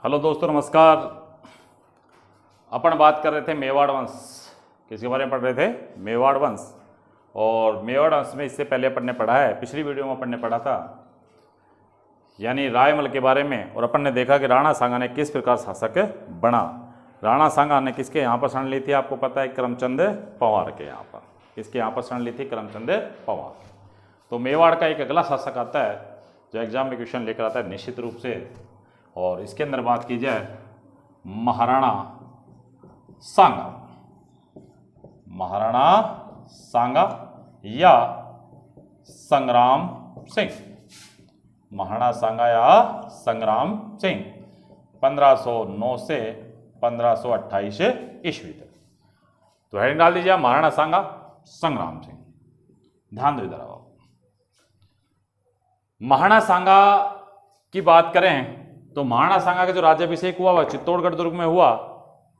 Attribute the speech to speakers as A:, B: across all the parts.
A: Hello दोस्तों, नमस्कार। अपन बात कर रहे थे मेवाड़ वंश। किसके बारे में पढ़ रहे थे? मेवाड़ वंश। और मेवाड़ वंश में इससे पहले अपन ने पढ़ा है, पिछली वीडियो में अपन ने पढ़ा था यानी रायमल के बारे में। और अपन ने देखा कि राणा सांगा ने किस प्रकार शासक बना। राणा सांगा ने किसके यहाँ पर शरण ली थी? आपको पता है, करमचंद पंवार के यहाँ पर। किसके यहाँ पर शरण ली थी? करमचंद पंवार। तो मेवाड़ का एक अगला शासक आता है जो एग्जाम में क्वेश्चन लेकर आता है निश्चित रूप से। और इसके अंदर बात की जाए महाराणा सांगा। महाराणा सांगा या संग्राम सिंह। महाराणा सांगा या संग्राम सिंह 1509 से 1528 ईस्वी तक। तो हेडिंग डाल दीजिए महाराणा सांगा संग्राम सिंह। ध्यान दो इधर आओ। महाराणा सांगा की बात करें तो महाराणा सांगा का जो राज्याभिषेक हुआ वह चित्तौड़गढ़ दुर्ग में हुआ।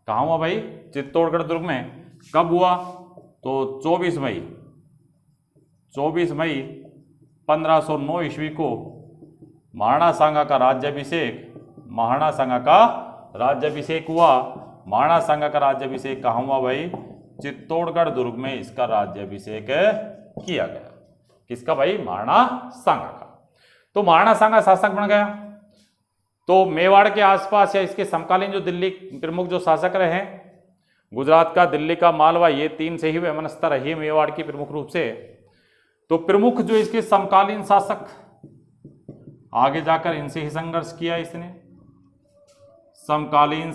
A: कहाँ हुआ भाई? चित्तौड़गढ़ दुर्ग में। कब हुआ? तो 24 मई 1509 ईस्वी को महाराणा सांगा का राज्याभिषेक हुआ। महाराणा सांगा का राज्याभिषेक कहाँ हुआ भाई? चित्तौड़गढ़ दुर्ग में इसका राज्याभिषेक किया गया। किसका भाई? महाराणा सांगा का। तो महाराणा सांगा शासक बन गया। तो मेवाड़ के आसपास या इसके समकालीन जो दिल्ली प्रमुख जो शासक रहे, गुजरात का, दिल्ली का, मालवा, ये तीन से ही वैमनस्यता रही है मेवाड़ की प्रमुख रूप से। तो प्रमुख जो इसके समकालीन शासक, आगे जाकर इनसे ही संघर्ष किया इसने। समकालीन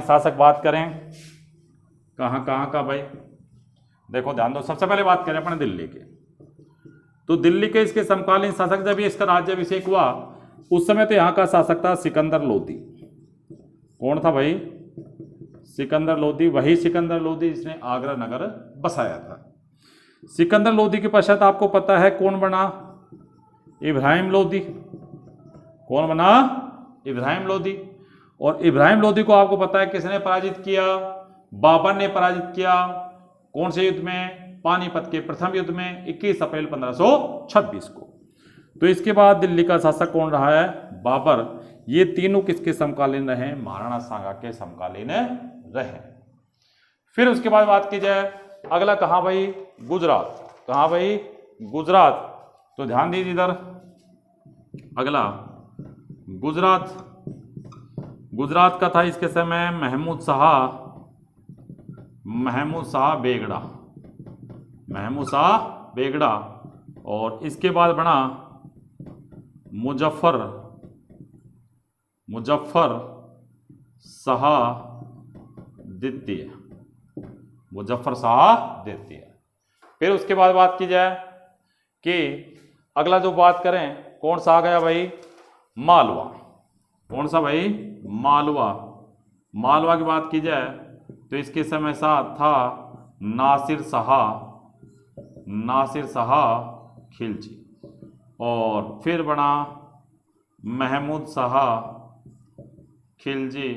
A: शासक बात करें कहाँ का भाई? देखो ध्यान दो। सबसे पहले बात करें अपने दिल्ली के। तो दिल्ली के इसके समकालीन शासक, जब इसका राज्याभिषेक हुआ उस समय तो यहाँ का शासक था सिकंदर लोदी। कौन था भाई? सिकंदर लोदी। वही सिकंदर लोदी जिसने आगरा नगर बसाया था। सिकंदर लोदी के पश्चात आपको पता है कौन बना? इब्राहिम लोदी। कौन बना? इब्राहिम लोदी। और इब्राहिम लोदी को आपको पता है किसने पराजित किया? बाबर ने पराजित किया। कौन से युद्ध में? पानीपत के प्रथम युद्ध में 21 अप्रैल 1526 को। तो इसके बाद दिल्ली का शासक कौन रहा है? बाबर। ये तीनों किसके समकालीन रहे? महाराणा सांगा के समकालीन रहे। फिर उसके बाद बात की जाए अगला कहाँ भाई? गुजरात। कहाँ भाई? गुजरात। तो ध्यान दीजिए इधर। अगला गुजरात का था इसके समय महमूद शाह बेगड़ा। और इसके बाद बना मुजफ्फर शाह द्वितीय। फिर उसके बाद बात की जाए कि अगला जो बात करें कौन सा आ गया भाई? मालवा। कौन सा भाई? मालवा की बात की जाए तो इसके समय साथ था नासिर खिलजी। और फिर बना महमूद खिलजी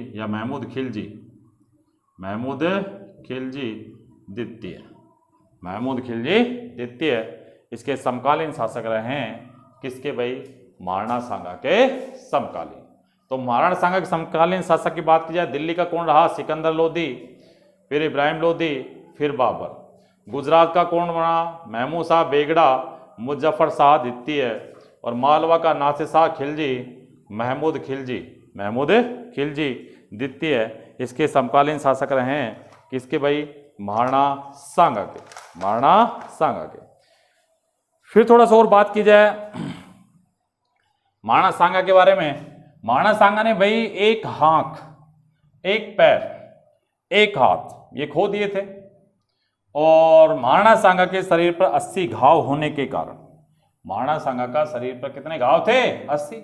A: द्वितीय। इसके समकालीन शासक रहे हैं किसके भाई? महाराणा सांगा के समकालीन। तो महाराणा सांगा के समकालीन शासक की बात की जाए, दिल्ली का कौन रहा? सिकंदर लोदी, फिर इब्राहिम लोदी, फिर बाबर। गुजरात का कौन बना? महमूद शाह बेगड़ा, मुजफ्फर शाह द्वितीय। और मालवा का नासिर शाह खिलजी, महमूद खिलजी द्वितीय। इसके समकालीन शासक रहे हैं किसके भाई? महाराणा सांगा के। फिर थोड़ा सा और बात की जाए महाराणा सांगा के बारे में। महाराणा सांगा ने भाई एक आंख, एक पैर, एक हाथ ये खो दिए थे। और महाराणा सांगा के शरीर पर 80 घाव होने के कारण, महाराणा सांगा का शरीर पर कितने घाव थे? 80।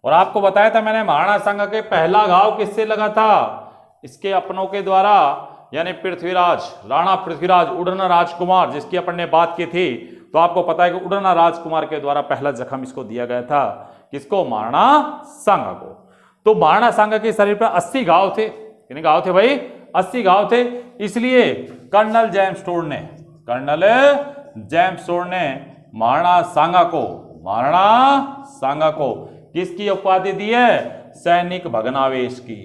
A: और आपको बताया था मैंने महाराणा सांगा के पहला घाव किससे लगा था? इसके अपनों के द्वारा, यानी राणा पृथ्वीराज उड़ना राजकुमार, जिसकी अपन ने बात की थी। तो आपको पता है कि उड़ना राजकुमार के द्वारा पहला जख्म इसको दिया गया था। किसको? महाराणा सांगा को। तो महाराणा सांगा के शरीर पर 80 घाव थे। कितने घाव थे भाई? 80 घाव थे। इसलिए कर्नल जेम्स टोड ने महाराणा सांगा महाराणा सांगा को किसकी उपाधि दी है? सैनिक भग्नावेश की।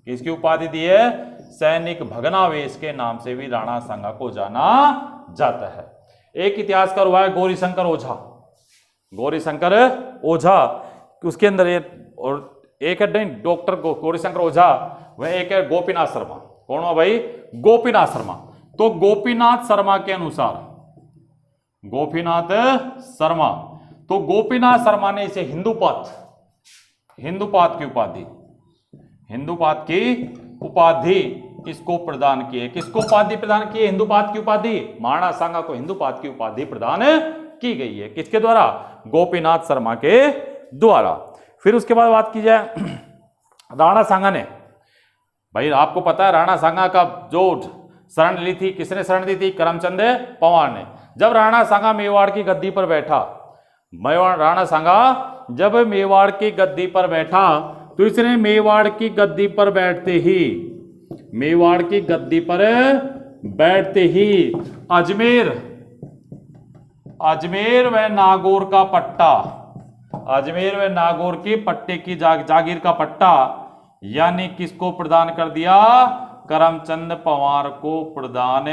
A: किसकी उपाधि दी है? सैनिक भग्नावेश के नाम से भी राणा सांगा को जाना जाता है। एक इतिहासकार हुआ है गौरीशंकर ओझा। गौरीशंकर ओझा, उसके अंदर और एक है डॉक्टर गौरीशंकर ओझा, वह एक है गोपीनाथ शर्मा। कौन हुआ भाई? गोपीनाथ शर्मा। तो गोपीनाथ शर्मा के अनुसार, गोपीनाथ शर्मा, तो गोपीनाथ शर्मा ने इसे हिंदूपात की उपाधि, हिंदूपात की उपाधि इसको प्रदान की है। किसको उपाधि प्रदान की है? हिंदूपात की उपाधि। महाराणा सांगा को हिंदूपात की उपाधि प्रदान की गई है। किसके द्वारा? गोपीनाथ शर्मा के द्वारा। फिर उसके बाद बात की जाए राणा सांगा ने, भाई आपको पता है राणा सांगा का जो शरण ली थी, किसने शरण ली थी? करमचंद पवार ने। जब राणा सांगा मेवाड़ की गद्दी पर बैठा, राणा सांगा जब मेवाड़ की गद्दी पर बैठा, तो इसने मेवाड़ की गद्दी पर बैठते ही, मेवाड़ की गद्दी पर बैठते ही अजमेर व नागौर का पट्टा, अजमेर व नागौर की पट्टे की जागीर का पट्टा यानी किसको प्रदान कर दिया? करमचंद पवार को प्रदान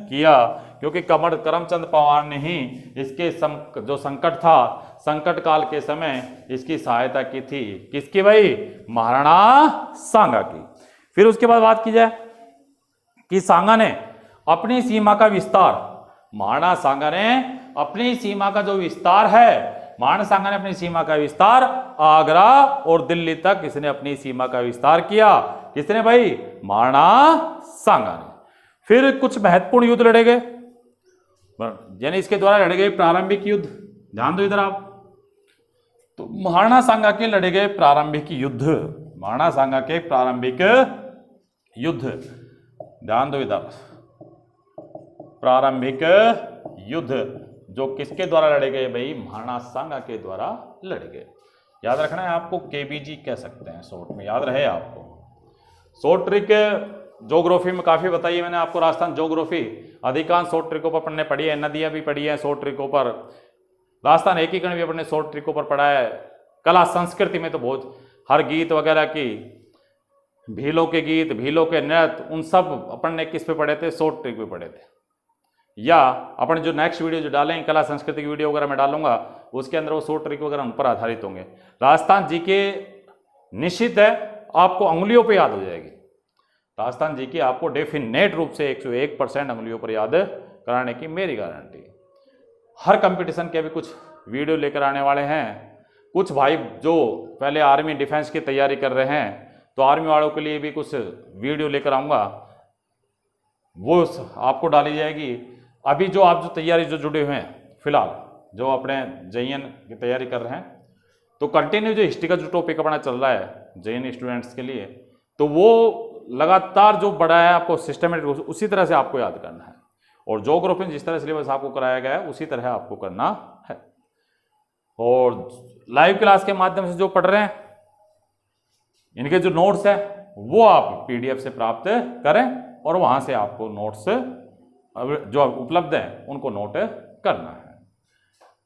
A: किया। क्योंकि करमचंद पवार ने ही इसके जो संकट था, संकट काल के समय इसकी सहायता की थी। किसकी भाई? महाराणा सांगा की। फिर उसके बाद बात की जाए कि सांगा ने अपनी सीमा का विस्तार, महाराणा सांगा ने अपनी सीमा का जो विस्तार है, महाराणा सांगा ने अपनी सीमा का विस्तार आगरा और दिल्ली तक इसने अपनी सीमा का विस्तार किया। किसने भाई? महाराणा सांगा ने। फिर कुछ महत्वपूर्ण युद्ध लड़े गए, यानी इसके द्वारा लड़े गए प्रारंभिक युद्ध। ध्यान दो इधर आप, तो महाराणा सांगा के लड़े गए प्रारंभिक युद्ध, महाराणा सांगा के प्रारंभिक युद्ध, ध्यान दो इधर, प्रारंभिक युद्ध जो किसके द्वारा लड़े गए भाई? महाराणा सांगा के द्वारा लड़े गए। याद रखना है आपको, केबीजी कह सकते हैं शॉर्ट में, याद रहे आपको। शॉर्ट ट्रिक ज्योग्राफी में काफी बताई है मैंने आपको, राजस्थान ज्योग्राफी अधिकांश शॉर्ट ट्रिकों पर पढ़ने पड़ी है, नदियां भी पढ़ी है शॉर्ट ट्रिकों पर, राजस्थान एकीकरण भी अपने शॉर्ट ट्रिकों पर पढ़ा है। कला संस्कृति में तो बहुत, हर गीत वगैरह की, भीलों के गीत, भीलों के नृत्य, उन सब अपन ने किस पे पढ़े थे? शॉर्ट ट्रिक पे पढ़े थे। या अपन जो नेक्स्ट वीडियो जो डालेंगे कला संस्कृति की वीडियो वगैरह मैं डालूंगा, उसके अंदर वो शॉर्ट ट्रिक वगैरह उन पर आधारित होंगे। राजस्थान जी के निश्चित है आपको अंगुलियों पे याद हो जाएगी, राजस्थान जी की आपको डेफिनेट रूप से 101% अंगुलियों पर याद कराने की मेरी गारंटी। हर कंपटीशन के भी कुछ वीडियो लेकर आने वाले हैं। कुछ भाई जो पहले आर्मी डिफेंस की तैयारी कर रहे हैं, तो आर्मी वालों के लिए भी कुछ वीडियो लेकर आऊँगा, वो आपको डाली जाएगी। अभी जो आप जो तैयारी जो जुड़े हुए हैं, फिलहाल जो अपने JN की तैयारी कर रहे हैं, तो कंटिन्यू जो हिस्ट्री का जो टॉपिक अपना चल रहा है JN स्टूडेंट्स के लिए, तो वो लगातार जो बढ़ा है आपको सिस्टमेटिक, उसी तरह से आपको याद करना है। और ज्योग्राफी में जिस तरह सिलेबस आपको कराया गया है उसी तरह आपको करना है। और लाइव क्लास के माध्यम से जो पढ़ रहे हैं, इनके जो नोट्स है वो आप PDF से प्राप्त करें और वहां से आपको नोट्स जो उपलब्ध हैं उनको नोट करना है।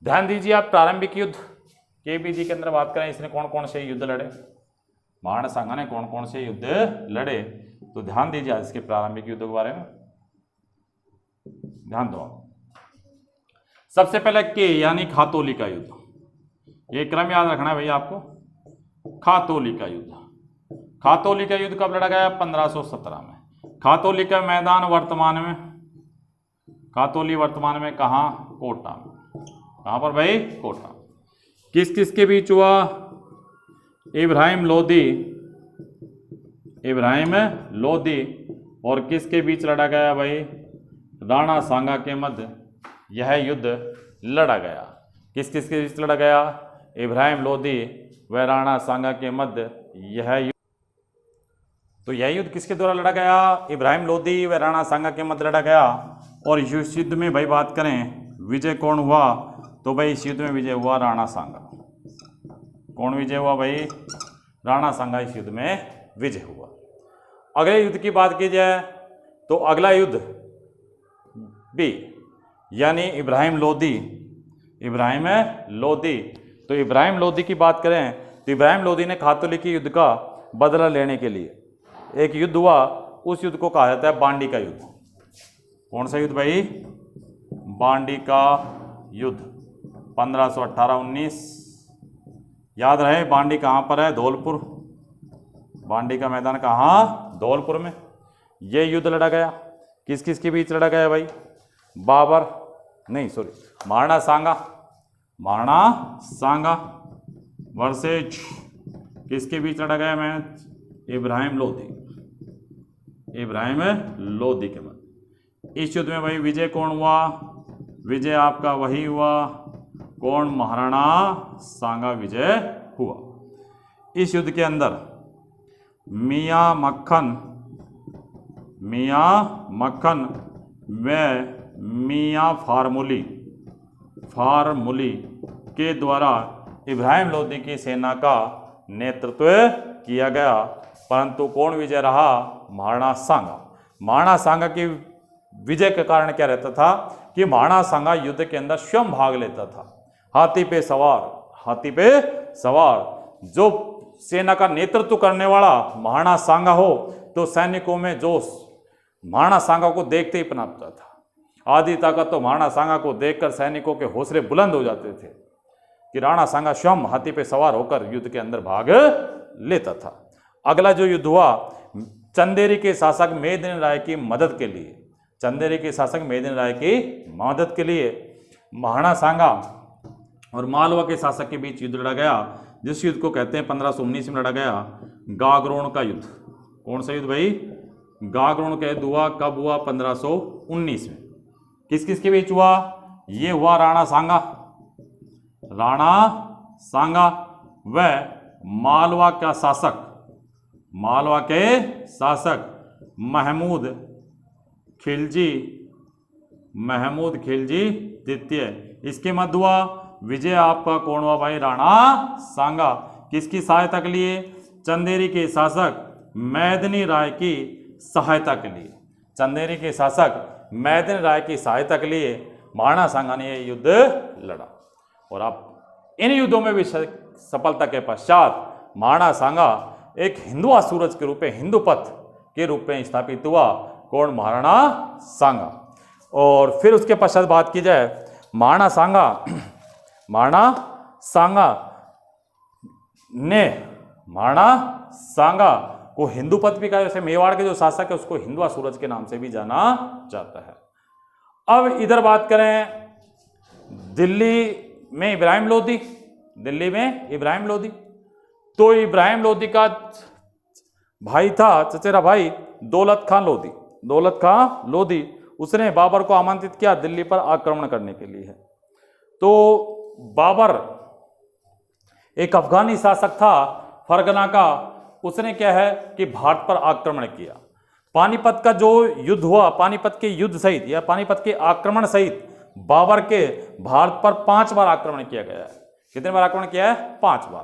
A: ध्यान दीजिए आप, प्रारंभिक युद्ध केबीजी के अंदर बात करें, इसने कौन कौन से युद्ध लड़े, महाराणा सांगा ने कौन कौन से युद्ध लड़े, तो ध्यान दीजिए आज इसके प्रारंभिक युद्ध के बारे में ध्यान दो। सबसे पहले के यानी खातौली का युद्ध, ये क्रम याद रखना है भैया आपको। खातौली का युद्ध, खातौली का युद्ध कब लड़ा गया? 1517 में। खातौली का मैदान वर्तमान में, खातौली वर्तमान में कहाँ? कोटा में। कहाँ पर भाई? कोटा। किस किस के बीच हुआ? इब्राहिम लोधी और किसके बीच लड़ा गया भाई? राणा सांगा के मध्य यह युद्ध लड़ा गया। किस किस के बीच लड़ा गया? इब्राहिम लोधी व राणा सांगा के मध्य यह युद्ध। तो यह युद्ध किसके द्वारा लड़ा गया? इब्राहिम लोधी व राणा सांगा के मध्य लड़ा गया। और इस युद्ध में भाई बात करें विजय कौन हुआ, तो भाई इस युद्ध में विजय हुआ राणा सांगा। कौन विजय हुआ भाई? राणा सांगा इस युद्ध में विजय हुआ। अगले युद्ध की बात की जाए तो अगला युद्ध भी यानी इब्राहिम लोधी तो इब्राहिम लोदी की बात करें तो इब्राहिम लोदी ने कातोलिकी युद्ध का बदला लेने के लिए एक युद्ध हुआ, उस युद्ध को कहा जाता है बांडी का युद्ध। कौन सा युद्ध भाई? बांडी का युद्ध 1518-19। याद रहे बांडी कहाँ पर है? धौलपुर। बांडी का मैदान कहाँ? धौलपुर में। ये युद्ध लड़ा गया, किस किस के बीच लड़ा गया भाई? महाराणा सांगा वर्सेज किसके बीच लड़ा गया मैच? इब्राहिम लोदी के बाद। इस युद्ध में भाई विजय कौन हुआ? विजय आपका वही हुआ, कौन? महाराणा सांगा विजय हुआ। इस युद्ध के अंदर मियाँ मक्खन व मियाँ फार्मूली के द्वारा इब्राहिम लोदी की सेना का नेतृत्व किया गया, परंतु कौन विजय रहा? महाराणा सांगा की विजय के कारण क्या रहता था कि महाराणा सांगा युद्ध के अंदर स्वयं भाग लेता था, हाथी पे सवार। जो सेना का नेतृत्व करने वाला महाराणा सांगा हो तो सैनिकों में जोश महाराणा सांगा को देखते ही पनपता था। आधी ताकत तो महाराणा सांगा को देखकर सैनिकों के हौसले बुलंद हो जाते थे कि राणा सांगा स्वयं हाथी पे सवार होकर युद्ध के अंदर भाग लेता था। अगला जो युद्ध हुआ चंदेरी के शासक मेदिनी राय की मदद के लिए महाराणा सांगा और मालवा के शासक के बीच युद्ध लड़ा गया, जिस युद्ध को कहते हैं 1519 में लड़ा गया गागरोन का युद्ध। कौन सा युद्ध भाई? गागरोन का युद्ध हुआ। कब हुआ? 1519 में। किस किस के बीच हुआ? ये हुआ राणा सांगा व मालवा के शासक महमूद खिलजी द्वितीय। इसके मध्य हुआ विजय आपका कौन हुआ भाई? राणा सांगा। किसकी सहायता के लिए? चंदेरी के शासक मेदिनी राय की सहायता के लिए महाराणा सांगा ने यह युद्ध लड़ा। और आप इन युद्धों में भी सफलता के पश्चात महाराणा सांगा एक हिंदुआ सूरज के रूप में, हिंदूपथ के रूप में स्थापित हुआ। कौन? महाराणा सांगा। और फिर उसके पश्चात बात की जाए महाराणा सांगा को हिंदूपथ भी कहा, जैसे मेवाड़ के जो शासक है उसको हिंदुआ सूरज के नाम से भी जाना जाता है। अब इधर बात करें दिल्ली में इब्राहिम लोदी। तो इब्राहिम लोदी का भाई था, चचेरा भाई दौलत खां लोदी। उसने बाबर को आमंत्रित किया दिल्ली पर आक्रमण करने के लिए। तो बाबर एक अफगानी शासक था फरगना का, उसने क्या है कि भारत पर आक्रमण किया। पानीपत का जो युद्ध हुआ, पानीपत के युद्ध सहित या पानीपत के आक्रमण सहित बाबर के भारत पर 5 बार आक्रमण किया गया है। कितने बार आक्रमण किया है? 5 बार।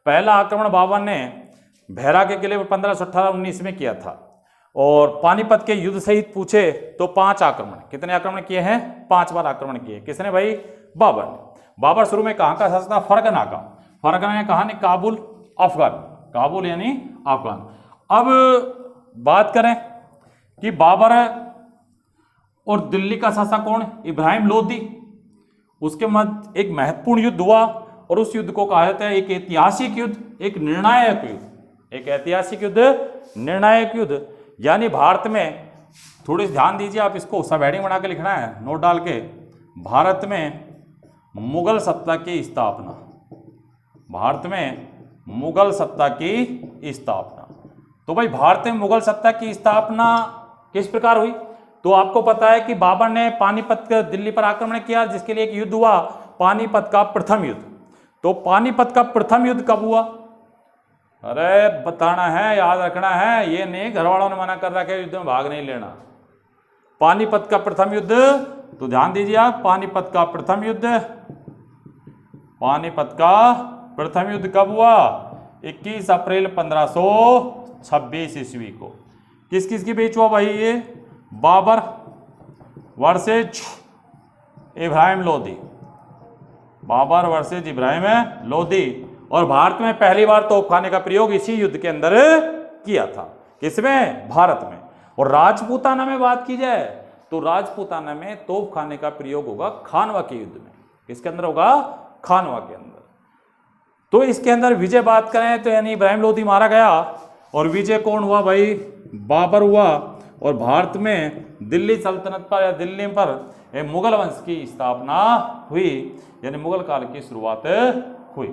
A: पहला आक्रमण बाबर ने भैरा के किले पर 1518-19 में किया था, और पानीपत के युद्ध सहित पूछे तो 5 आक्रमण। कितने आक्रमण किए हैं? 5 बार आक्रमण किए। किसने भाई? बाबर ने। बाबर शुरू में कहाँ का शासक था? फरगना का। फरगना ने कहा? काबुल, अफगान। काबुल यानी अफगान। अब बात करें कि बाबर और दिल्ली का शासक कौन? इब्राहिम लोदी। उसके मध्य एक महत्वपूर्ण युद्ध हुआ, और उस युद्ध को कहा जाता है एक ऐतिहासिक युद्ध, एक निर्णायक युद्ध। यानी भारत में, थोड़े ध्यान दीजिए आप, इसको सब हेडिंग बना के लिखना है, नोट डाल के। भारत में मुगल सत्ता की स्थापना। तो भाई भारत में मुगल सत्ता की स्थापना किस प्रकार हुई? तो आपको पता है कि बाबर ने पानीपत दिल्ली पर आक्रमण किया, जिसके लिए एक युद्ध हुआ, पानीपत का प्रथम युद्ध। तो पानीपत का प्रथम युद्ध कब हुआ? अरे बताना है, याद रखना है, ये नहीं घर वालों ने मना कर रखा है युद्ध में भाग नहीं लेना। पानीपत का प्रथम युद्ध, तो ध्यान दीजिए आप, पानीपत का प्रथम युद्ध कब हुआ? 21 अप्रैल 1526 ईस्वी को। किस किस के बीच हुआ भाई ये? बाबर वर्सेज इब्राहिम लोदी। बाबर वर्सेज इब्राहिम लोदी। और भारत में पहली बार तोपखाने का प्रयोग इसी युद्ध के अंदर किया था। किसमें? भारत में। और राजपूताना में बात की जाए तो राजपूताना में तोपखाने का प्रयोग होगा खानवा के युद्ध में। किसके अंदर होगा? खानवा के अंदर। तो इसके अंदर विजय बात करें तो यानी इब्राहिम लोदी मारा गया और विजय कौन हुआ भाई? बाबर हुआ। और भारत में दिल्ली सल्तनत पर या दिल्ली पर मुगल वंश की स्थापना हुई, यानी मुगल काल की शुरुआत हुई।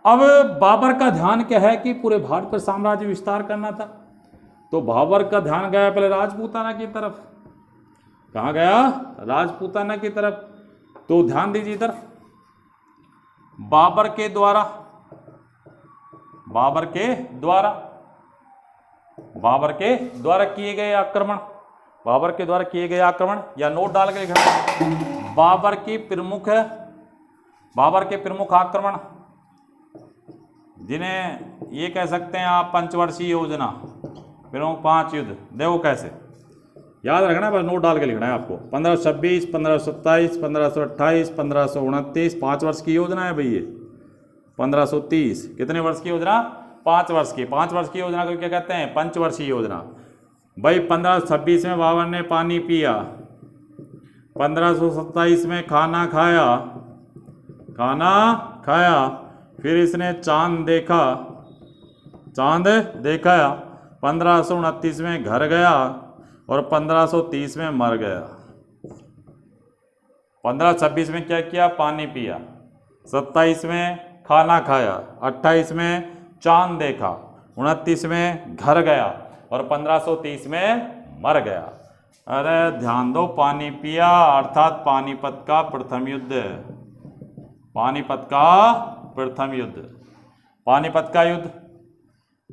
A: अब बाबर का ध्यान क्या है कि पूरे भारत पर साम्राज्य विस्तार करना था। तो बाबर का ध्यान गया पहले राजपूताना की तरफ। कहाँ गया? राजपूताना की तरफ। तो ध्यान दीजिए इधर, बाबर के द्वारा किए गए आक्रमण, बाबर के द्वारा किए गए आक्रमण, या नोट डाल के लिखना, बाबर के प्रमुख आक्रमण, जिन्हें ये कह सकते हैं आप पंचवर्षीय योजना, प्रमुख 5 युद्ध। देखो कैसे याद रखना है, बस नोट डाल के लिखना है आपको। 1526, 1527, 1528, 1529, 5 वर्ष की योजना है भाई ये। 1530 कितने वर्ष की योजना? 5 वर्ष की। 5 वर्ष की योजना को क्या कहते हैं? पंचवर्षीय योजना। भाई 1526 में बाबर ने पानी पिया, 1527 में खाना खाया, फिर इसने चांद देखा, 1529 में घर गया और 1530 में मर गया। 1526 में क्या किया? पानी पिया, 27 में खाना खाया, 28 में चांद देखा, 29 में घर गया और 1530 में मर गया। अरे ध्यान दो, पानी पिया अर्थात पानीपत का प्रथम युद्ध। पानीपत का युद्ध।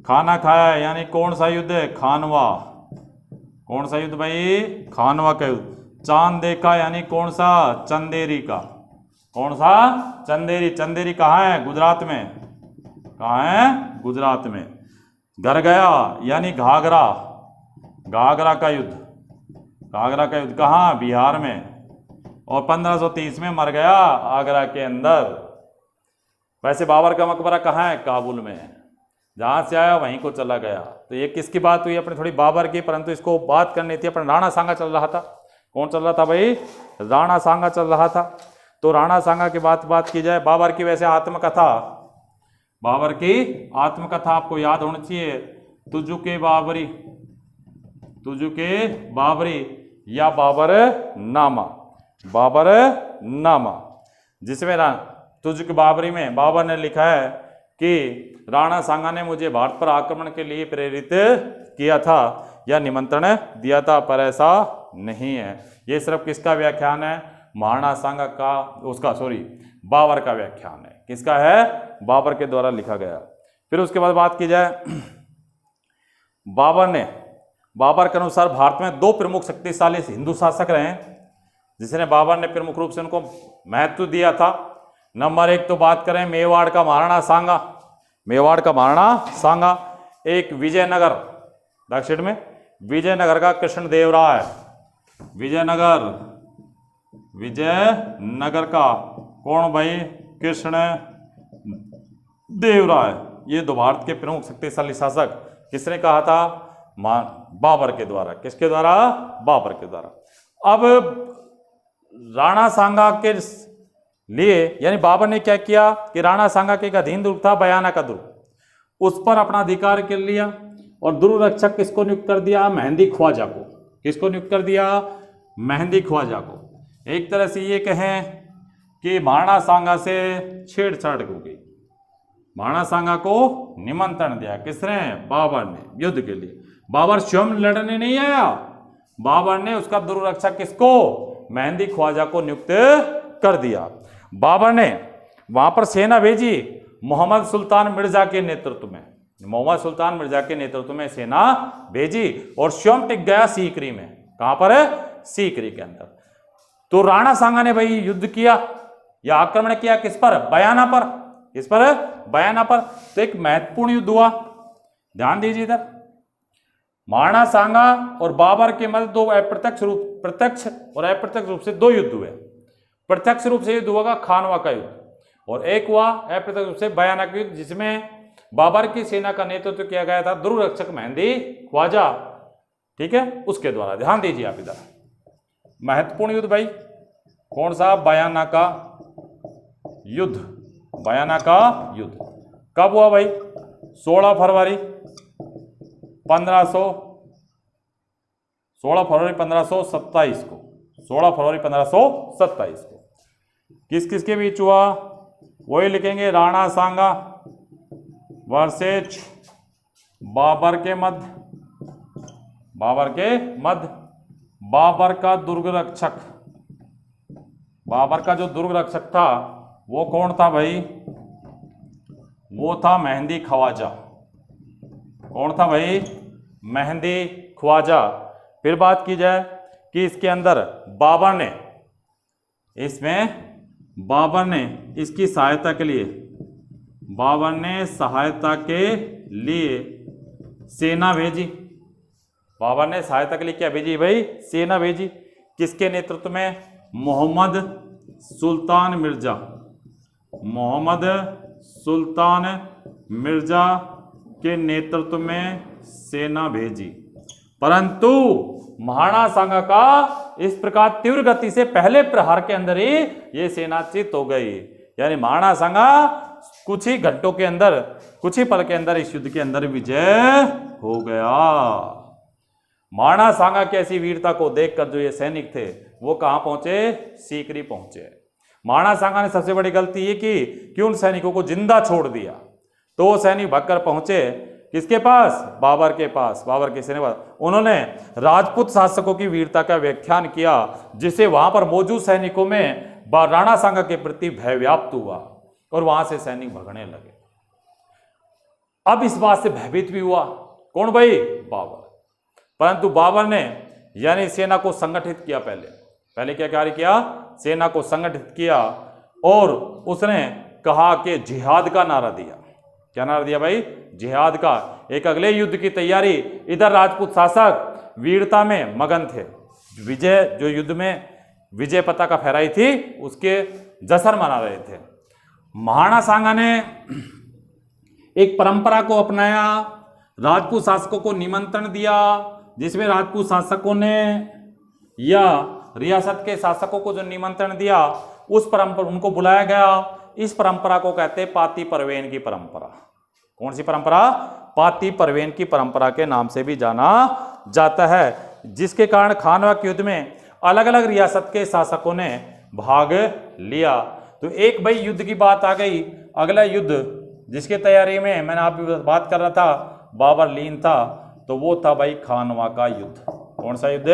A: खाना खाया यानी कौन सा युद्ध है? खानवा। कौन सा युद्ध भाई? खानवा का युद्ध। चांद देखा यानी कौन सा? चंदेरी का। कौन सा? चंदेरी। चंदेरी कहाँ है? गुजरात में। कहाँ है? गुजरात में। घर गया यानी घाघरा का युद्ध। घाघरा का युद्ध कहाँ? बिहार में। और 1530 में मर गया आगरा के अंदर। वैसे बाबर का मकबरा कहाँ है? काबुल में। जहाँ से आया वहीं को चला गया। तो ये किसकी बात हुई? अपने थोड़ी बाबर की, परंतु इसको बात करनी थी। अपना राणा सांगा चल रहा था। कौन चल रहा था भाई? राणा सांगा चल रहा था। तो राणा सांगा की बात की जाए, बाबर की वैसे आत्मकथा, आपको याद होनी चाहिए। तुझुके बाबरी या बाबर नामा, जिसमें तुझुके बाबरी में बाबर ने लिखा है कि राणा सांगा ने मुझे भारत पर आक्रमण के लिए प्रेरित किया था या निमंत्रण दिया था, पर ऐसा नहीं है। ये सिर्फ किसका व्याख्यान है? महाराणा सांगा का, बाबर का व्याख्यान है। किसका है? बाबर के द्वारा लिखा गया। फिर उसके बाद बात की जाए, बाबर के अनुसार भारत में 2 प्रमुख शक्तिशाली हिंदू शासक रहे, जिसने बाबर ने प्रमुख रूप से उनको महत्व दिया था। नंबर 1 तो बात करें मेवाड़ का महाराणा सांगा, एक विजयनगर, दक्षिण में विजयनगर का कृष्णदेवराय, विजयनगर का कौन भाई? कृष्णदेवराय। ये 2 भारत के प्रमुख शक्तिशाली शासक। किसने कहा था? बाबर के द्वारा। किसके द्वारा? बाबर के द्वारा। अब राणा सांगा के लिए यानी बाबर ने क्या किया कि राणा सांगा के एक अधीन दुर्ग था बयाना का दुर्ग, उस पर अपना अधिकार कर लिया और दुर्ग रक्षक किसको नियुक्त कर दिया? मेहंदी ख्वाजा को। किसको नियुक्त कर दिया? मेहंदी ख्वाजा को। एक तरह से ये कहें कि महाराणा सांगा से छेड़छाड़ हो गई। महाराणा सांगा को निमंत्रण दिया किसने? बाबर ने, युद्ध के लिए। बाबर स्वयं लड़ने नहीं आया, बाबर ने उसका दुर्ग रक्षक किसको? मेहंदी ख्वाजा को नियुक्त कर दिया। बाबर ने वहां पर सेना भेजी मोहम्मद सुल्तान मिर्जा के नेतृत्व में सेना भेजी और स्वयं टिक गया सीकरी में। कहां पर है? सीकरी के अंदर। तो राणा सांगा ने भाई युद्ध किया या आक्रमण किया किस पर? बयाना पर। किस पर? बयाना पर। तो एक महत्वपूर्ण युद्ध हुआ, ध्यान दीजिए इधर। महाराणा सांगा और बाबर के मध्य 2 प्रत्यक्ष और अप्रत्यक्ष रूप से 2 युद्ध हुए। प्रत्यक्ष रूप से युद्ध हुआ खानवा का युद्ध, और एक हुआ अप्रत्यक्ष रूप से बयाना का युद्ध, जिसमें बाबर की सेना का नेतृत्व किया गया था दुर्ग रक्षक मेहंदी ख्वाजा, ठीक है, उसके द्वारा। ध्यान दीजिए आप इधर, महत्वपूर्ण युद्ध भाई कौन सा? बयाना का युद्ध। बयाना का युद्ध कब हुआ भाई? 16 फरवरी 1527 को, 16 फरवरी 1527 को। किस किस के बीच हुआ? वही लिखेंगे, राणा सांगा वर्सेस बाबर के मध्य, बाबर के मध्य। बाबर का दुर्ग रक्षक, बाबर का जो दुर्ग रक्षक था वो कौन था भाई? वो था मेहंदी ख्वाजा। कौन था भाई? मेहंदी ख्वाजा। फिर बात की जाए कि इसके अंदर बाबर ने, इसमें बाबर ने इसकी सहायता के लिए, बाबर ने सहायता के लिए सेना भेजी। बाबर ने सहायता के लिए क्या भेजी भाई? सेना भेजी। किसके नेतृत्व में? मोहम्मद सुल्तान मिर्जा, मोहम्मद सुल्तान मिर्जा के नेतृत्व में सेना भेजी। परंतु महाराणा सांगा का इस प्रकार तीव्र गति से पहले प्रहार के अंदर ही ये सेना चित हो गई। यानी महाराणा सांगा कुछ ही घंटों के अंदर, कुछ ही पल के अंदर इस युद्ध के अंदर विजय हो गया। महाराणा सांगा की ऐसी वीरता को देखकर जो ये सैनिक थे वो कहां पहुंचे? सीकरी पहुंचे। महाराणा सांगा ने सबसे बड़ी गलती ये की कि उन सैनिकों को जिंदा छोड़ दिया। तो वो सैनिक भागकर पहुंचे किसके पास? बाबर के पास, बाबर के सेना पास। उन्होंने राजपूत शासकों की वीरता का व्याख्यान किया, जिससे वहां पर मौजूद सैनिकों में राणा सांगा के प्रति भय व्याप्त हुआ और वहां से सैनिक भगने लगे। अब इस बात से भयभीत भी हुआ कौन भाई? बाबर। परंतु बाबर ने यानी सेना को संगठित किया। पहले क्या कार्य किया? सेना को संगठित किया और उसने कहा कि जिहाद का नारा दिया। क्या नारा दिया भाई? जिहाद का। एक अगले युद्ध की तैयारी। इधर राजपूत शासक वीरता में मगन थे, विजय जो युद्ध में विजय पताका फहराई थी उसके जश्न मना रहे थे। महाराणा सांगा ने एक परंपरा को अपनाया, राजपूत शासकों को निमंत्रण दिया, जिसमें राजपूत शासकों ने या रियासत के शासकों को जो निमंत्रण दिया उस परंपरा, उनको बुलाया गया। इस परंपरा को कहते हैं पाती परवेन की परंपरा। कौन सी परंपरा? पाती परवेन की परंपरा के नाम से भी जाना जाता है, जिसके कारण खानवा के युद्ध में अलग अलग रियासत के शासकों ने भाग लिया। तो एक भाई युद्ध की बात आ गई। अगला युद्ध जिसके तैयारी में मैंने आप बात कर रहा था, बाबर लीन था, तो वो था भाई खानवा का युद्ध। कौन सा युद्ध?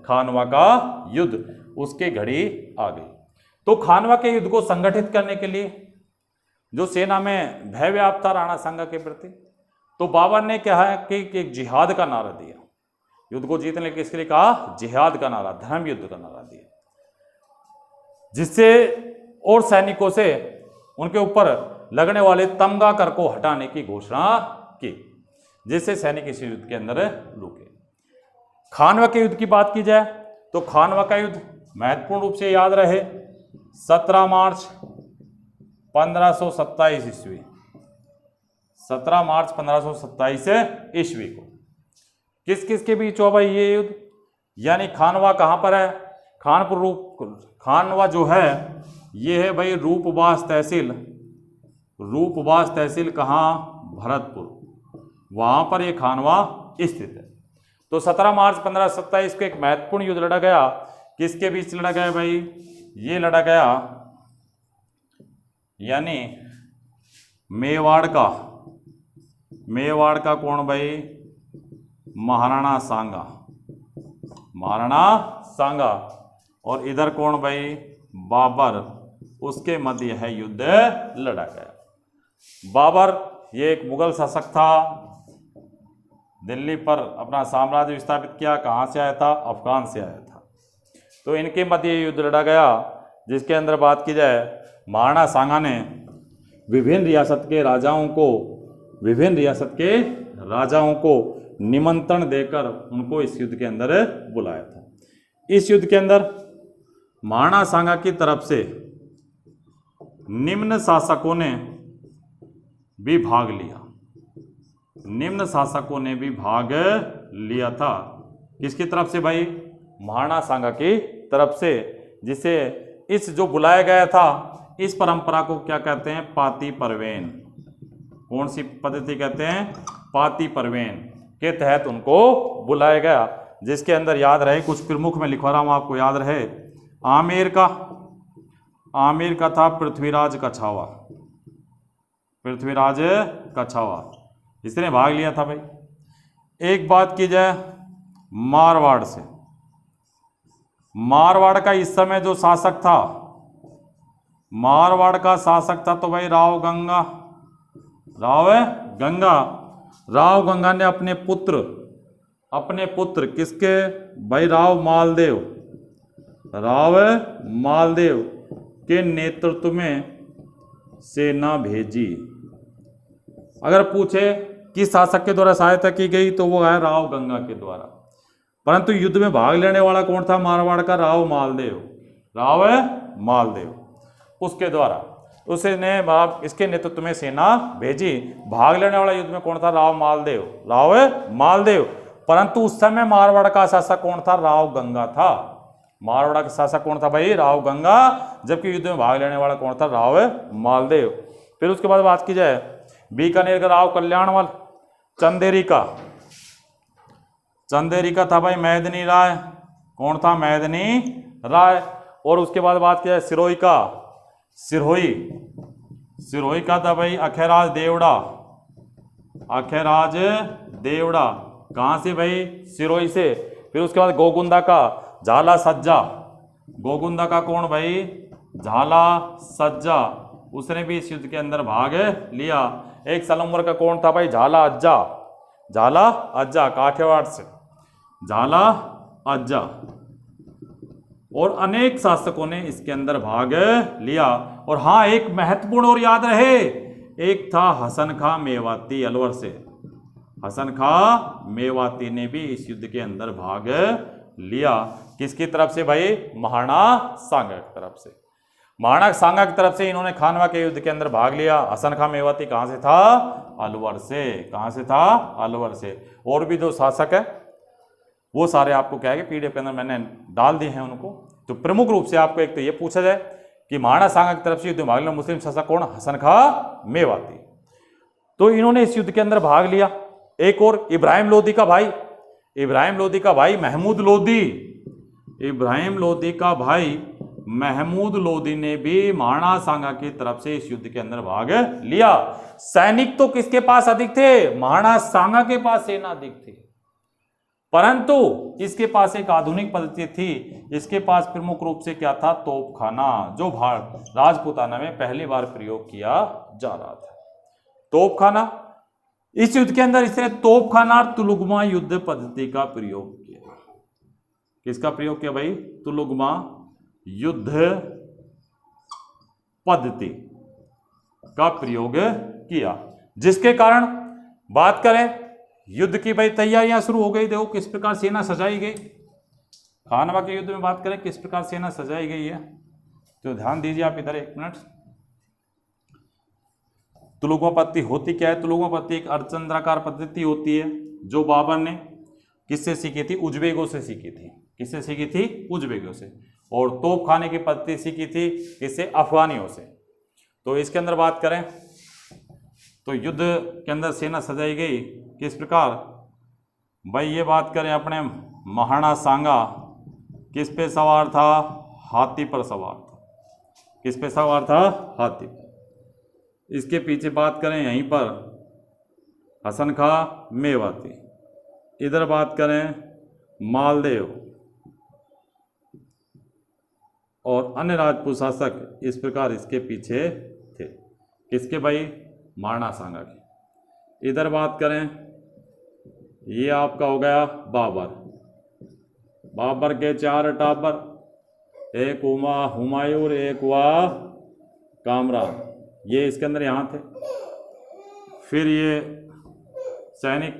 A: खानवा का युद्ध। उसके घड़ी आ गई। तो खानवा के युद्ध को संगठित करने के लिए जो सेना में भय व्याप्त था राणा सांगा के प्रति, तो बाबर ने क्या है कि एक जिहाद का नारा दिया। युद्ध को जीतने के इसके लिए कहा जिहाद का नारा, धर्म युद्ध का नारा दिया, जिससे और सैनिकों से उनके ऊपर लगने वाले तमगा कर को हटाने की घोषणा की, जिससे सैनिक इस युद्ध के अंदर रुके। खानवा के युद्ध की बात की जाए तो खानवा का युद्ध महत्वपूर्ण रूप से याद रहे 17 मार्च 1527 ईस्वी, 17 मार्च 1527 ईस्वी को किस किस के बीच हुआ भाई ये युद्ध? यानी खानवा कहां पर है? खानवा जो है ये है भाई रूपबास तहसील। रूपबास तहसील कहां? भरतपुर, वहां पर ये खानवा स्थित है। तो 17 मार्च 1527 को एक महत्वपूर्ण युद्ध लड़ा गया। किसके बीच लड़ा गया भाई? ये लड़ा गया यानी मेवाड़ का कौन भाई? महाराणा सांगा, महाराणा सांगा। और इधर कौन भाई? बाबर। उसके मध्य यह युद्ध लड़ा गया। बाबर ये एक मुगल शासक था, दिल्ली पर अपना साम्राज्य विस्थापित किया। कहाँ से आया था? अफगान से आया था। तो इनके मध्य युद्ध लड़ा गया, जिसके अंदर बात की जाए महाराणा सांगा ने विभिन्न रियासत के राजाओं को निमंत्रण देकर उनको इस युद्ध के अंदर बुलाया था। इस युद्ध के अंदर महाराणा सांगा की तरफ से निम्न शासकों ने भी भाग लिया। निम्न शासकों ने भी भाग लिया था। किसकी तरफ से भाई? महाराणा सांगा की तरफ से, जिसे इस जो बुलाया गया था इस परंपरा को क्या कहते हैं? पाती परवेन। कौन सी पद्धति कहते हैं? पाती परवेन के तहत उनको बुलाया गया, जिसके अंदर याद रहे कुछ प्रमुख में लिखवा रहा हूं, आपको याद रहे। आमेर का था पृथ्वीराज कछावा। पृथ्वीराज कछावा इसने भाग लिया था भाई। एक बात की जाए मारवाड़ से, मारवाड़ का इस समय जो शासक था, मारवाड़ का शासक था तो भाई राव गंगा। राव गंगा ने अपने पुत्र किसके भाई? राव मालदेव के नेतृत्व में सेना भेजी। अगर पूछे किस शासक के द्वारा सहायता की गई तो वो है राव गंगा के द्वारा। परंतु युद्ध में भाग लेने वाला कौन था? मारवाड़ का राव मालदेव उसके द्वारा उसने इसके नेतृत्व में सेना भेजी। भाग लेने वाला युद्ध में कौन था? राव मालदेव। परंतु उस समय मारवाड़ का शासक कौन था? राव गंगा था। मारवाड़ का शासक कौन था भाई? राव गंगा। जबकि युद्ध में भाग लेने वाला कौन था? राव मालदेव। फिर उसके बाद बात की जाए बीकानेर का राव कल्याणमल। चंदेरी का था भाई मैदनी राय। कौन था? मैदनी राय। और उसके बाद बात की जाए सिरोही का था भाई अखेराज देवड़ा। कहां से भाई? सिरोही से। फिर उसके बाद गोगुंदा का झाला सज्जा। गोगुंदा का कौन भाई? झाला सज्जा। उसने भी इस युद्ध के अंदर भाग लिया। एक सलम्बर का कौन था भाई? झाला अज्जा काठियावाड़ से। झाला अज्जा। और अनेक शासकों ने इसके अंदर भाग लिया। और हाँ, एक महत्वपूर्ण और याद रहे, एक था हसन खां मेवाती अलवर से। हसन खां मेवाती ने भी इस युद्ध के अंदर भाग लिया। किसकी तरफ से भाई? महाराणा सांगा की तरफ से। महाराणा सांगा की तरफ से इन्होंने खानवा के युद्ध के अंदर भाग लिया। हसन खां मेवाती कहां से था? अलवर से। कहां से था? अलवर से। और भी जो शासक है वो सारे आपको क्या है पीडीएफ के अंदर मैंने डाल दिए हैं उनको। तो प्रमुख रूप से आपको एक तो ये पूछा जाए कि महाराणा सांगा की तरफ से युद्ध में भाग लिया मुस्लिम शासक कौन? हसन खां मेवाती। तो इन्होंने इस युद्ध के अंदर भाग लिया। एक और इब्राहिम लोदी का भाई महमूद लोदी ने भी महाराणा सांगा की तरफ से इस युद्ध के अंदर भाग लिया। सैनिक तो किसके पास अधिक थे? महाराणा सांगा के पास सेना अधिक थी, परंतु इसके पास एक आधुनिक पद्धति थी। इसके पास प्रमुख रूप से क्या था? तोपखाना, जो राजपूताना में पहली बार प्रयोग किया जा रहा था। तोपखाना। इस युद्ध के अंदर इसने तोपखाना और तुलुगमा युद्ध पद्धति का प्रयोग किया। किसका प्रयोग किया भाई? तुलुगमा युद्ध पद्धति का प्रयोग किया, जिसके कारण बात करें युद्ध की भाई तैयारियां शुरू हो गई। देखो किस प्रकार सेना सजाई गई। खानवा के युद्ध में बात करें किस प्रकार सेना सजाई गई है, तो ध्यान दीजिए आप इधर एक मिनट। तुलुगमा पद्धति होती क्या है? तुलुगमा पद्धति एक अर्धचंद्राकार पद्धति होती है जो बाबर ने किससे सीखी थी? उज्बेकों से सीखी थी। किससे सीखी थी? उज्बेकों से। और तोप खाने की पद्धति सीखी थी किससे? अफगानियों से। तो इसके अंदर बात करें तो युद्ध के अंदर सेना सजाई गई किस प्रकार भाई? ये बात करें अपने महाराणा सांगा किस पे सवार था? हाथी पर सवार था। किस पे सवार था? हाथी पर। इसके पीछे बात करें यहीं पर हसन खां मेवाती। इधर बात करें मालदेव और अन्य राजपूत शासक इस प्रकार इसके पीछे थे। किसके भाई? महाराणा सांगा के। इधर बात करें ये आपका हो गया बाबर के 4 टाबर, एक हुमायूं, एक हुआ कामरान, ये इसके अंदर यहाँ थे। फिर ये सैनिक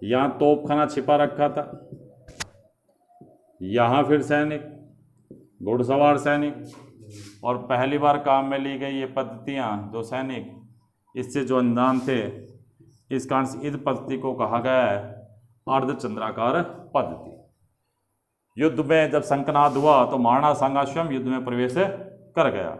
A: यहाँ तोपखाना छिपा रखा था, यहाँ फिर सैनिक, घुड़सवार सैनिक, और पहली बार काम में ली गई ये पद्धतियाँ जो सैनिक इससे जो अंजाम थे, इस कारण से इस पद्धति को कहा गया है अर्धचंद्राकार पद्धति। युद्ध में जब शंखनाद हुआ तो महाराणा सांगा स्वयं युद्ध में प्रवेश कर गया।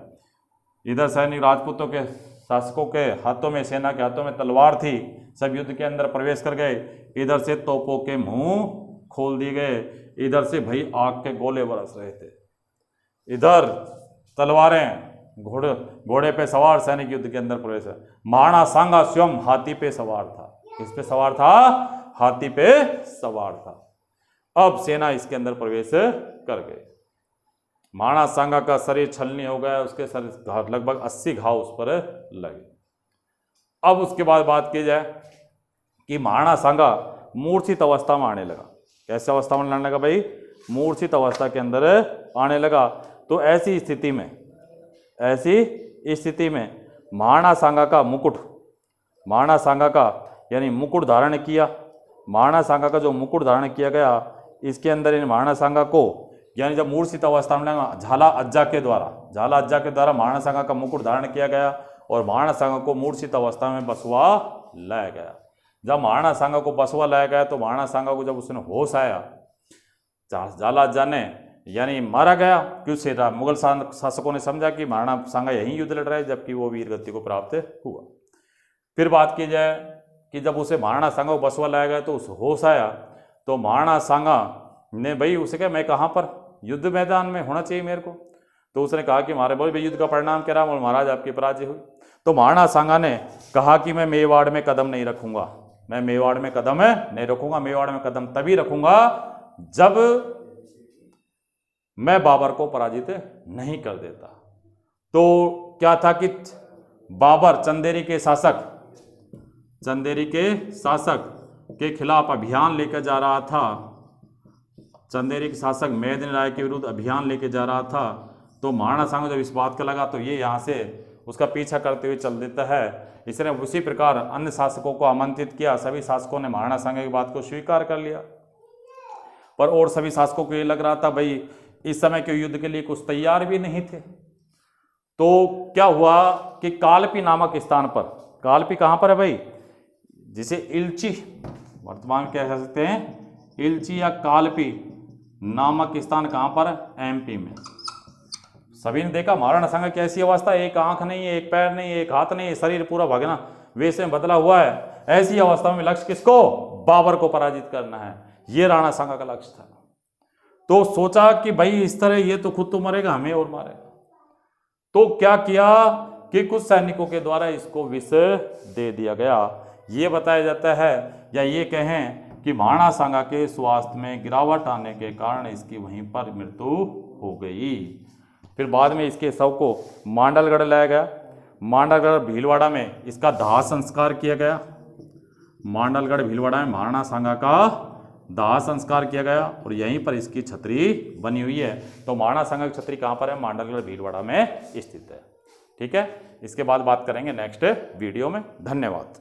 A: इधर सैनिक राजपूतों के शासकों के हाथों में, सेना के हाथों में तलवार थी, सब युद्ध के अंदर प्रवेश कर गए। इधर से तोपों के मुंह खोल दिए गए, इधर से भाई आग के गोले बरस रहे थे, इधर तलवारें, घोड़े पे सवार सैनिक युद्ध के अंदर प्रवेश है। महाराणा सांगा स्वयं हाथी पे सवार था। किस पे सवार था? हाथी पे सवार था। अब सेना इसके अंदर प्रवेश कर गई। महाराणा सांगा का शरीर छलनी हो गया, उसके शरीर लगभग 80 घाव उस पर लगे। अब उसके बाद बात की जाए कि महाराणा सांगा मूर्छित अवस्था में आने लगा। कैसे अवस्था में आने लगा भाई? मूर्छित अवस्था के अंदर आने लगा। तो ऐसी स्थिति में महाराणा सांगा का मुकुट, महाराणा सांगा का यानी मुकुट धारण किया। महाराणा सांगा का जो मुकुट धारण किया गया, इसके अंदर इन महाराणा सांगा को यानी जब मूर्छित अवस्था में झाला अज्जा के द्वारा महाराणा सांगा का मुकुट धारण किया गया और महाराणा सांगा को मूर्छित अवस्था में बसवा लाया गया। जब महाराणा सांगा को बसवा लाया गया तो महाराणा सांगा को जब उसने होश आया, झाला अज्जा ने यानी मारा गया, क्योंकि मुगल शासकों ने समझा कि महाराणा सांगा यहीं युद्ध लड़ रहा है, जबकि वो वीर गति को प्राप्त हुआ। फिर बात की जाए कि जब उसे महाराणा सांगा को बसवा लाया गया तो उस होश आया, तो महाराणा सांगा ने भाई उसे कहा मैं कहाँ पर, युद्ध मैदान में होना चाहिए मेरे को। तो उसने कहा कि हमारे भाई युद्ध का परिणाम क्या रहा, और महाराज आपकी पराजय हुई। तो महाराणा सांगा ने कहा कि मैं मेवाड़ में कदम नहीं रखूंगा, मैं मेवाड़ में कदम नहीं रखूंगा, मेवाड़ में कदम तभी रखूंगा जब मैं बाबर को पराजित नहीं कर देता। तो क्या था कि बाबर चंदेरी के शासक के खिलाफ अभियान लेकर जा रहा था, चंदेरी के शासक मेदिनी राय के विरुद्ध अभियान लेकर जा रहा था। तो महाराणा सांगा जब इस बात का लगा तो ये यहाँ से उसका पीछा करते हुए चल देता है। इसने उसी प्रकार अन्य शासकों को आमंत्रित किया, सभी शासकों ने महाराणा सांगा की बात को स्वीकार कर लिया। पर और सभी शासकों को ये लग रहा था भाई इस समय के युद्ध के लिए कुछ तैयार भी नहीं थे। तो क्या हुआ कि कालपी नामक स्थान पर, कालपी कहाँ पर है भाई, जिसे इल्ची वर्तमान कह सकते हैं, इल्ची या कालपी नामक स्थान कहाँ पर है? एमपी में। सभी ने देखा महाराणा सांगा की ऐसी अवस्था, एक आंख नहीं है, एक पैर नहीं है, एक हाथ नहीं है, शरीर पूरा भगना वैसे में बदला हुआ है। ऐसी अवस्था में लक्ष्य किसको? बाबर को पराजित करना है, ये राणा सांगा का लक्ष्य था। तो सोचा कि भाई इस तरह ये तो खुद तो मरेगा, हमें और मारेगा। तो क्या किया कि कुछ सैनिकों के द्वारा इसको विष दे दिया गया। ये बताया जाता है या ये कहें कि महाराणा सांगा के स्वास्थ्य में गिरावट आने के कारण इसकी वहीं पर मृत्यु हो गई। फिर बाद में इसके शव को मांडलगढ़ लाया गया। मांडलगढ़ भीलवाड़ा में इसका दाह संस्कार किया गया। मांडलगढ़ भीलवाड़ा में महाराणा सांगा का दाह संस्कार किया गया और यहीं पर इसकी छतरी बनी हुई है। तो महाराणा सांगा की छतरी कहाँ पर है? मांडलगढ़ भीलवाड़ा में स्थित है। ठीक है, इसके बाद बात करेंगे नेक्स्ट वीडियो में। धन्यवाद।